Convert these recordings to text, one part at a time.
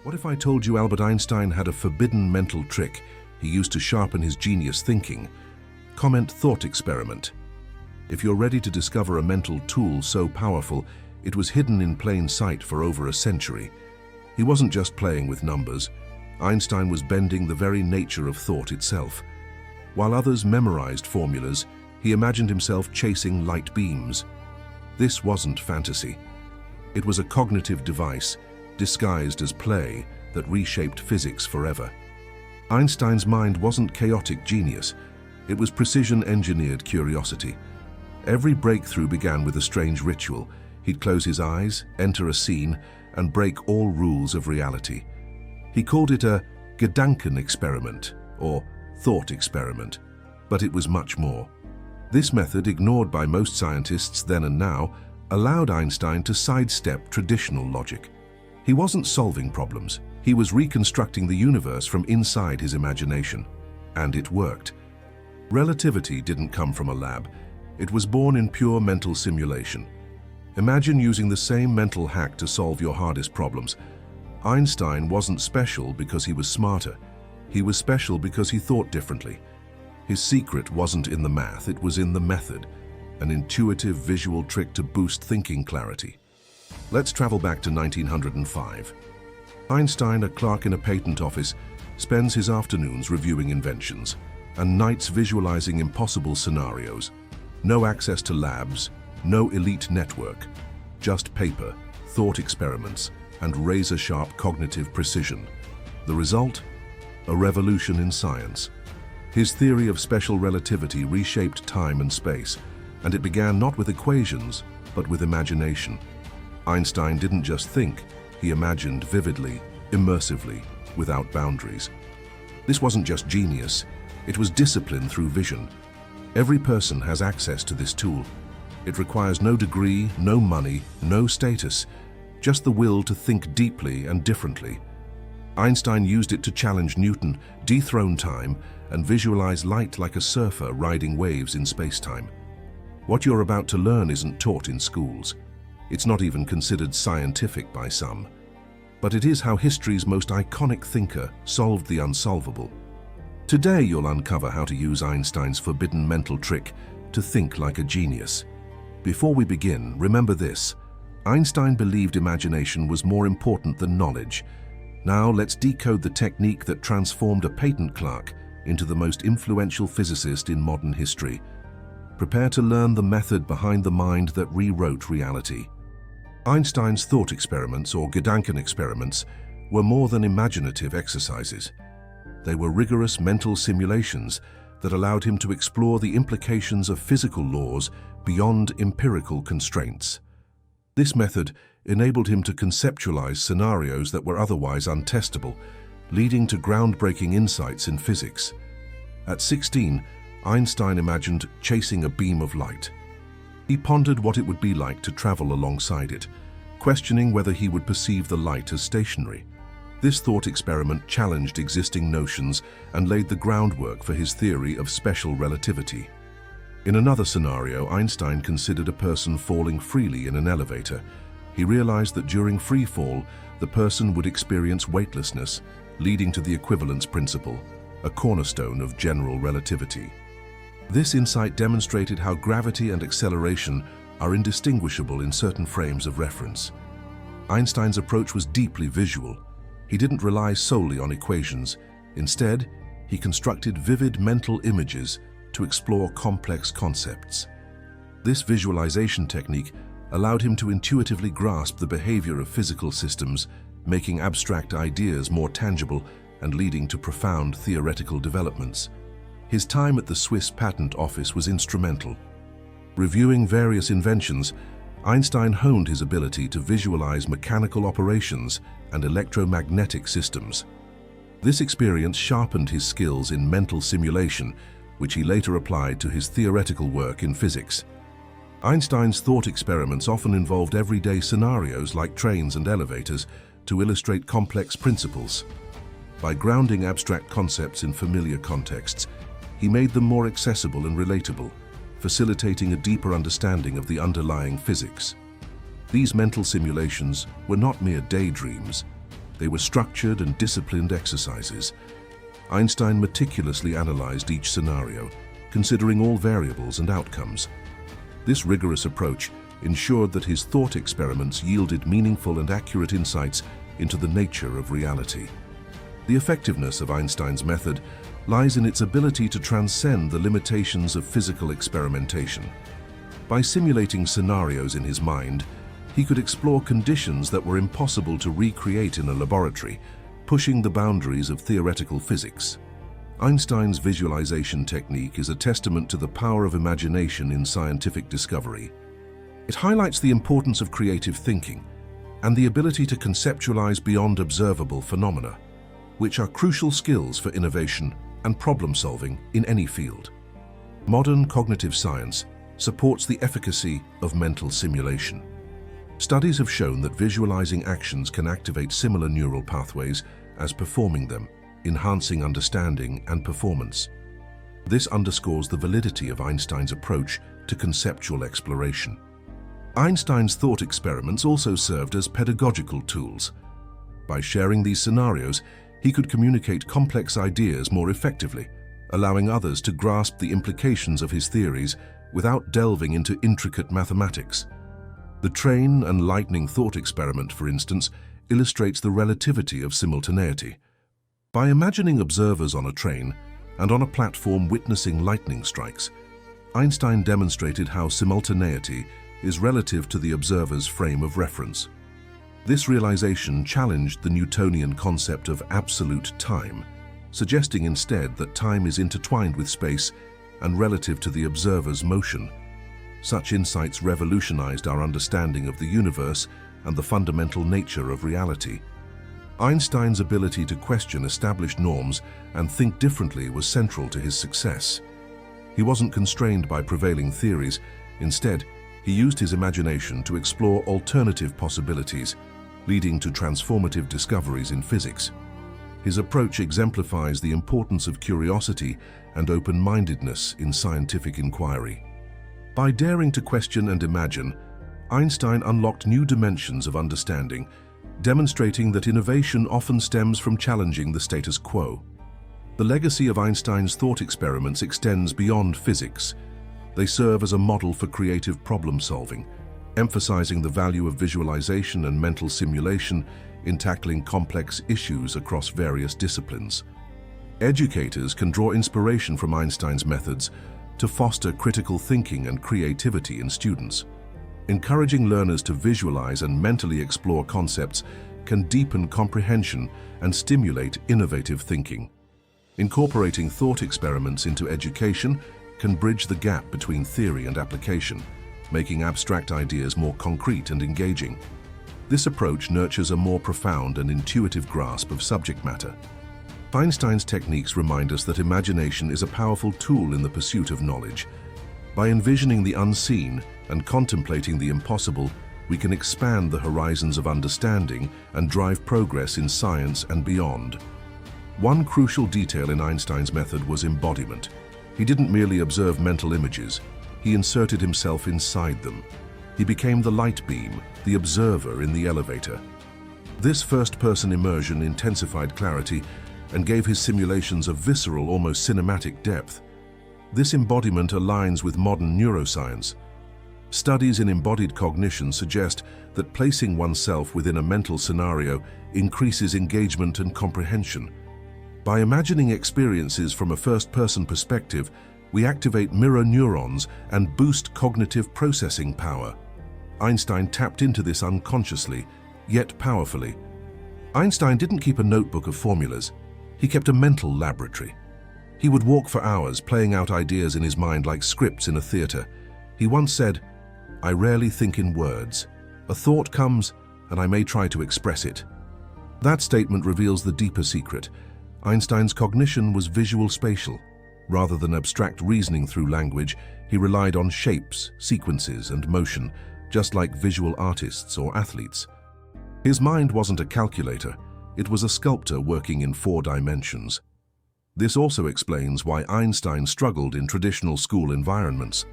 What if I told you Albert Einstein had a forbidden mental trick he used to sharpen his genius thinking? Comment thought experiment. If you're ready to discover a mental tool so powerful, it was hidden in plain sight for over a century. He wasn't just playing with numbers. Einstein was bending the very nature of thought itself. While others memorized formulas, he imagined himself chasing light beams. This wasn't fantasy. It was a cognitive device, disguised as play, that reshaped physics forever. Einstein's mind wasn't chaotic genius. It was precision-engineered curiosity. Every breakthrough began with a strange ritual. He'd close his eyes, enter a scene, and break all rules of reality. He called it a Gedanken experiment, or thought experiment, but it was much more. This method, ignored by most scientists then and now, allowed Einstein to sidestep traditional logic. He wasn't solving problems. He was reconstructing the universe from inside his imagination. And it worked. Relativity didn't come from a lab. It was born in pure mental simulation. Imagine using the same mental hack to solve your hardest problems. Einstein wasn't special because he was smarter. He was special because he thought differently. His secret wasn't in the math, it was in the method, an intuitive visual trick to boost thinking clarity. Let's travel back to 1905. Einstein, a clerk in a patent office, spends his afternoons reviewing inventions and nights visualizing impossible scenarios. No access to labs, no elite network, just paper, thought experiments, and razor-sharp cognitive precision. The result? A revolution in science. His theory of special relativity reshaped time and space, and it began not with equations, but with imagination. Einstein didn't just think, he imagined vividly, immersively, without boundaries. This wasn't just genius, it was discipline through vision. Every person has access to this tool. It requires no degree, no money, no status, just the will to think deeply and differently. Einstein used it to challenge Newton, dethrone time, and visualize light like a surfer riding waves in space-time. What you're about to learn isn't taught in schools. It's not even considered scientific by some. But it is how history's most iconic thinker solved the unsolvable. Today you'll uncover how to use Einstein's forbidden mental trick to think like a genius. Before we begin, remember this. Einstein believed imagination was more important than knowledge. Now let's decode the technique that transformed a patent clerk into the most influential physicist in modern history. Prepare to learn the method behind the mind that rewrote reality. Einstein's thought experiments, or Gedanken experiments, were more than imaginative exercises. They were rigorous mental simulations that allowed him to explore the implications of physical laws beyond empirical constraints. This method enabled him to conceptualize scenarios that were otherwise untestable, leading to groundbreaking insights in physics. At 16, Einstein imagined chasing a beam of light. He pondered what it would be like to travel alongside it, questioning whether he would perceive the light as stationary. This thought experiment challenged existing notions and laid the groundwork for his theory of special relativity. In another scenario, Einstein considered a person falling freely in an elevator. He realized that during free fall, the person would experience weightlessness, leading to the equivalence principle, a cornerstone of general relativity. This insight demonstrated how gravity and acceleration are indistinguishable in certain frames of reference. Einstein's approach was deeply visual. He didn't rely solely on equations. Instead, he constructed vivid mental images to explore complex concepts. This visualization technique allowed him to intuitively grasp the behavior of physical systems, making abstract ideas more tangible and leading to profound theoretical developments. His time at the Swiss Patent Office was instrumental. Reviewing various inventions, Einstein honed his ability to visualize mechanical operations and electromagnetic systems. This experience sharpened his skills in mental simulation, which he later applied to his theoretical work in physics. Einstein's thought experiments often involved everyday scenarios like trains and elevators to illustrate complex principles. By grounding abstract concepts in familiar contexts, he made them more accessible and relatable, facilitating a deeper understanding of the underlying physics. These mental simulations were not mere daydreams. They were structured and disciplined exercises. Einstein meticulously analyzed each scenario, considering all variables and outcomes. This rigorous approach ensured that his thought experiments yielded meaningful and accurate insights into the nature of reality. The effectiveness of Einstein's method lies in its ability to transcend the limitations of physical experimentation. By simulating scenarios in his mind, he could explore conditions that were impossible to recreate in a laboratory, pushing the boundaries of theoretical physics. Einstein's visualization technique is a testament to the power of imagination in scientific discovery. It highlights the importance of creative thinking and the ability to conceptualize beyond observable phenomena, which are crucial skills for innovation and problem-solving in any field. Modern cognitive science supports the efficacy of mental simulation. Studies have shown that visualizing actions can activate similar neural pathways as performing them, enhancing understanding and performance. This underscores the validity of Einstein's approach to conceptual exploration. Einstein's thought experiments also served as pedagogical tools. By sharing these scenarios, he could communicate complex ideas more effectively, allowing others to grasp the implications of his theories without delving into intricate mathematics. The train and lightning thought experiment, for instance, illustrates the relativity of simultaneity. By imagining observers on a train and on a platform witnessing lightning strikes, Einstein demonstrated how simultaneity is relative to the observer's frame of reference. This realization challenged the Newtonian concept of absolute time, suggesting instead that time is intertwined with space and relative to the observer's motion. Such insights revolutionized our understanding of the universe and the fundamental nature of reality. Einstein's ability to question established norms and think differently was central to his success. He wasn't constrained by prevailing theories. Instead, he used his imagination to explore alternative possibilities, leading to transformative discoveries in physics. His approach exemplifies the importance of curiosity and open-mindedness in scientific inquiry. By daring to question and imagine, Einstein unlocked new dimensions of understanding, demonstrating that innovation often stems from challenging the status quo. The legacy of Einstein's thought experiments extends beyond physics. They serve as a model for creative problem-solving, emphasizing the value of visualization and mental simulation in tackling complex issues across various disciplines. Educators can draw inspiration from Einstein's methods to foster critical thinking and creativity in students. Encouraging learners to visualize and mentally explore concepts can deepen comprehension and stimulate innovative thinking. Incorporating thought experiments into education can bridge the gap between theory and application, making abstract ideas more concrete and engaging. This approach nurtures a more profound and intuitive grasp of subject matter. Einstein's techniques remind us that imagination is a powerful tool in the pursuit of knowledge. By envisioning the unseen and contemplating the impossible, we can expand the horizons of understanding and drive progress in science and beyond. One crucial detail in Einstein's method was embodiment. He didn't merely observe mental images, he inserted himself inside them. He became the light beam, the observer in the elevator. This first-person immersion intensified clarity and gave his simulations a visceral, almost cinematic depth. This embodiment aligns with modern neuroscience. Studies in embodied cognition suggest that placing oneself within a mental scenario increases engagement and comprehension. By imagining experiences from a first-person perspective, we activate mirror neurons and boost cognitive processing power. Einstein tapped into this unconsciously, yet powerfully. Einstein didn't keep a notebook of formulas. He kept a mental laboratory. He would walk for hours, playing out ideas in his mind like scripts in a theater. He once said, "I rarely think in words. A thought comes, and I may try to express it." That statement reveals the deeper secret. Einstein's cognition was visual-spatial. Rather than abstract reasoning through language, he relied on shapes, sequences, and motion, just like visual artists or athletes. His mind wasn't a calculator. It was a sculptor working in 4 dimensions. This also explains why Einstein struggled in traditional school environments.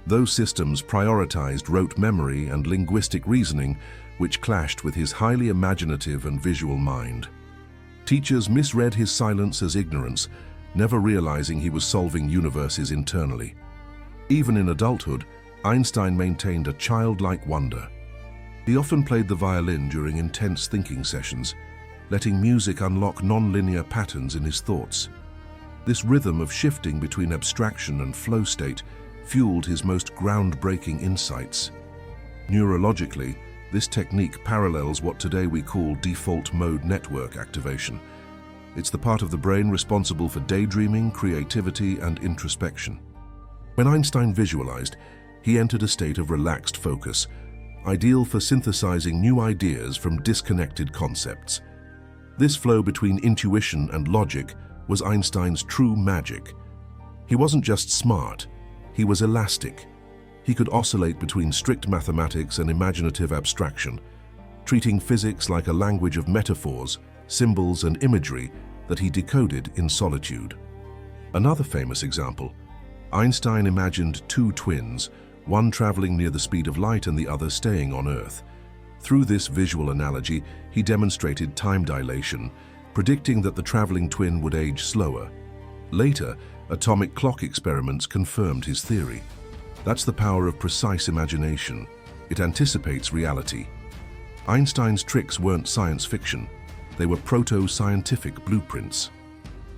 Those systems prioritized rote memory and linguistic reasoning which clashed with his highly imaginative and visual mind. Teachers misread his silence as ignorance, never realizing he was solving universes internally. Even in adulthood, Einstein maintained a childlike wonder. He often played the violin during intense thinking sessions, letting music unlock non-linear patterns in his thoughts. This rhythm of shifting between abstraction and flow state fueled his most groundbreaking insights. Neurologically, this technique parallels what today we call default mode network activation. It's the part of the brain responsible for daydreaming, creativity, and introspection. When Einstein visualized, he entered a state of relaxed focus, ideal for synthesizing new ideas from disconnected concepts. This flow between intuition and logic was Einstein's true magic. He wasn't just smart, he was elastic. He could oscillate between strict mathematics and imaginative abstraction, treating physics like a language of metaphors, symbols, and imagery that he decoded in solitude. Another famous example, Einstein imagined two twins, one traveling near the speed of light and the other staying on Earth. Through this visual analogy, he demonstrated time dilation, predicting that the traveling twin would age slower. Later, atomic clock experiments confirmed his theory. That's the power of precise imagination. It anticipates reality. Einstein's tricks weren't science fiction. They were proto-scientific blueprints.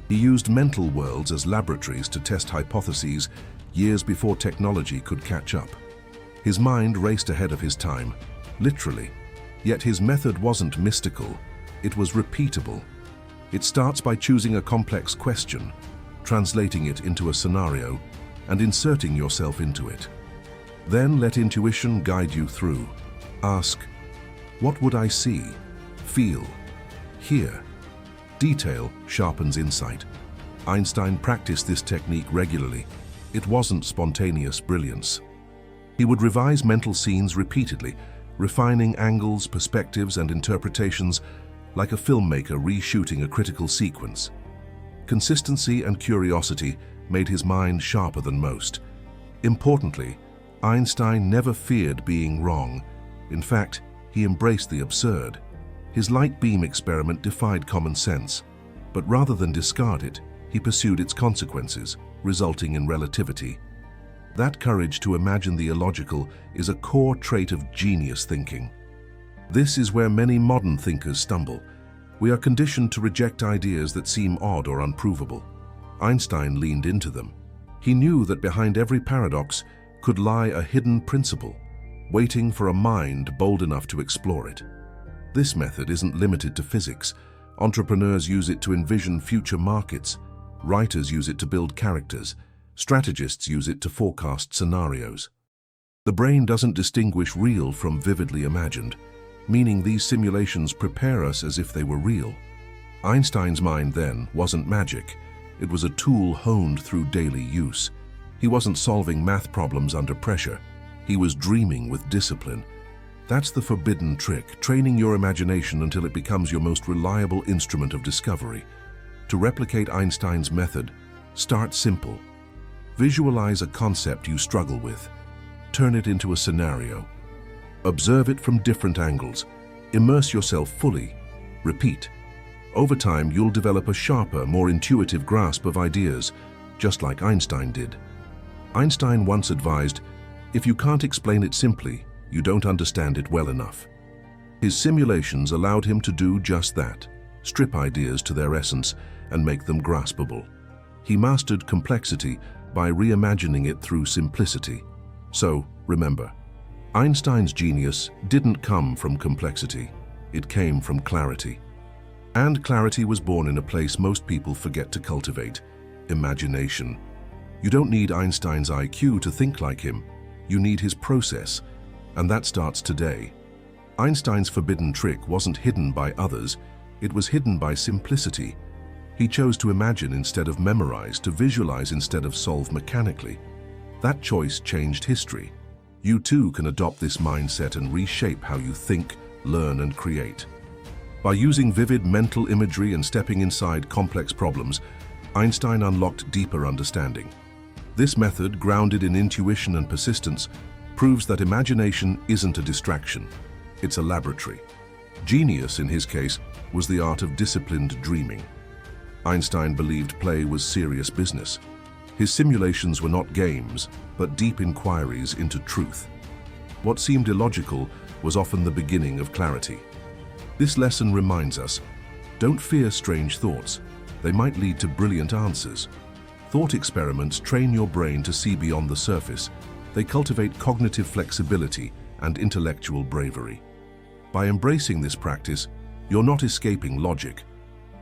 He used mental worlds as laboratories to test hypotheses years before technology could catch up. His mind raced ahead of his time, literally. Yet his method wasn't mystical. It was repeatable. It starts by choosing a complex question, translating it into a scenario, and inserting yourself into it. Then let intuition guide you through. Ask, what would I see, feel, hear? Detail sharpens insight. Einstein practiced this technique regularly. It wasn't spontaneous brilliance. He would revise mental scenes repeatedly, refining angles, perspectives, and interpretations like a filmmaker reshooting a critical sequence. Consistency and curiosity made his mind sharper than most. Importantly, Einstein never feared being wrong. In fact, he embraced the absurd. His light beam experiment defied common sense, but rather than discard it, he pursued its consequences, resulting in relativity. That courage to imagine the illogical is a core trait of genius thinking. This is where many modern thinkers stumble. We are conditioned to reject ideas that seem odd or unprovable. Einstein leaned into them. He knew that behind every paradox could lie a hidden principle, waiting for a mind bold enough to explore it. This method isn't limited to physics. Entrepreneurs use it to envision future markets. Writers use it to build characters. Strategists use it to forecast scenarios. The brain doesn't distinguish real from vividly imagined, meaning these simulations prepare us as if they were real. Einstein's mind, then, wasn't magic. It was a tool honed through daily use. He wasn't solving math problems under pressure. He was dreaming with discipline. That's the forbidden trick, training your imagination until it becomes your most reliable instrument of discovery. To replicate Einstein's method, start simple. Visualize a concept you struggle with. Turn it into a scenario. Observe it from different angles. Immerse yourself fully. Repeat. Over time, you'll develop a sharper, more intuitive grasp of ideas, just like Einstein did. Einstein once advised, if you can't explain it simply, you don't understand it well enough. His simulations allowed him to do just that, strip ideas to their essence and make them graspable. He mastered complexity by reimagining it through simplicity. So, remember, Einstein's genius didn't come from complexity, it came from clarity. And clarity was born in a place most people forget to cultivate: imagination. You don't need Einstein's IQ to think like him. You need his process, and that starts today. Einstein's forbidden trick wasn't hidden by others, it was hidden by simplicity. He chose to imagine instead of memorize, to visualize instead of solve mechanically. That choice changed history. You too can adopt this mindset and reshape how you think, learn, and create. By using vivid mental imagery and stepping inside complex problems, Einstein unlocked deeper understanding. This method, grounded in intuition and persistence, proves that imagination isn't a distraction. it's a laboratory. Genius, in his case, was the art of disciplined dreaming. Einstein believed play was serious business. His simulations were not games, but deep inquiries into truth. What seemed illogical was often the beginning of clarity. This lesson reminds us, don't fear strange thoughts. They might lead to brilliant answers. Thought experiments train your brain to see beyond the surface. They cultivate cognitive flexibility and intellectual bravery. By embracing this practice, you're not escaping logic.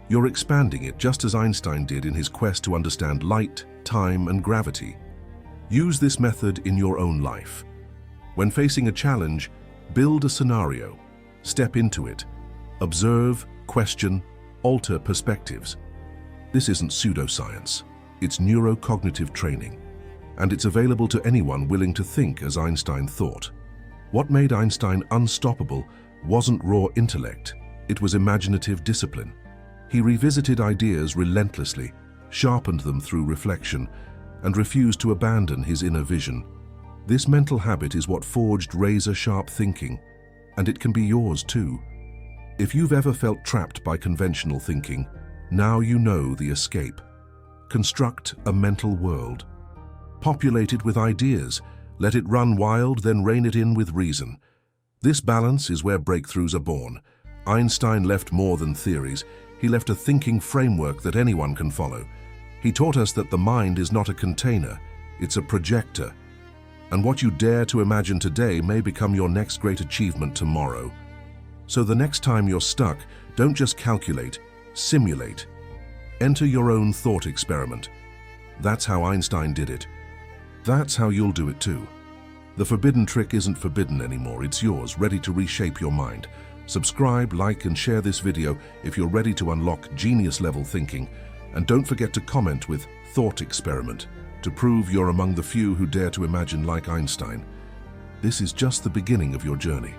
You're expanding it, just as Einstein did in his quest to understand light, time, and gravity. Use this method in your own life. When facing a challenge, build a scenario. Step into it. Observe, question, alter perspectives. This isn't pseudoscience. It's neurocognitive training. And it's available to anyone willing to think as Einstein thought. What made Einstein unstoppable wasn't raw intellect. It was imaginative discipline. He revisited ideas relentlessly, sharpened them through reflection, and refused to abandon his inner vision. This mental habit is what forged razor-sharp thinking, and it can be yours too. If you've ever felt trapped by conventional thinking, now you know the escape. Construct a mental world. Populate it with ideas. Let it run wild, then rein it in with reason. This balance is where breakthroughs are born. Einstein left more than theories. He left a thinking framework that anyone can follow. He taught us that the mind is not a container, it's a projector. And what you dare to imagine today may become your next great achievement tomorrow. So the next time you're stuck, don't just calculate, simulate. Enter your own thought experiment. That's how Einstein did it. That's how you'll do it too. The forbidden trick isn't forbidden anymore, it's yours, ready to reshape your mind. Subscribe, like, and share this video if you're ready to unlock genius-level thinking. And don't forget to comment with thought experiment to prove you're among the few who dare to imagine like Einstein. This is just the beginning of your journey.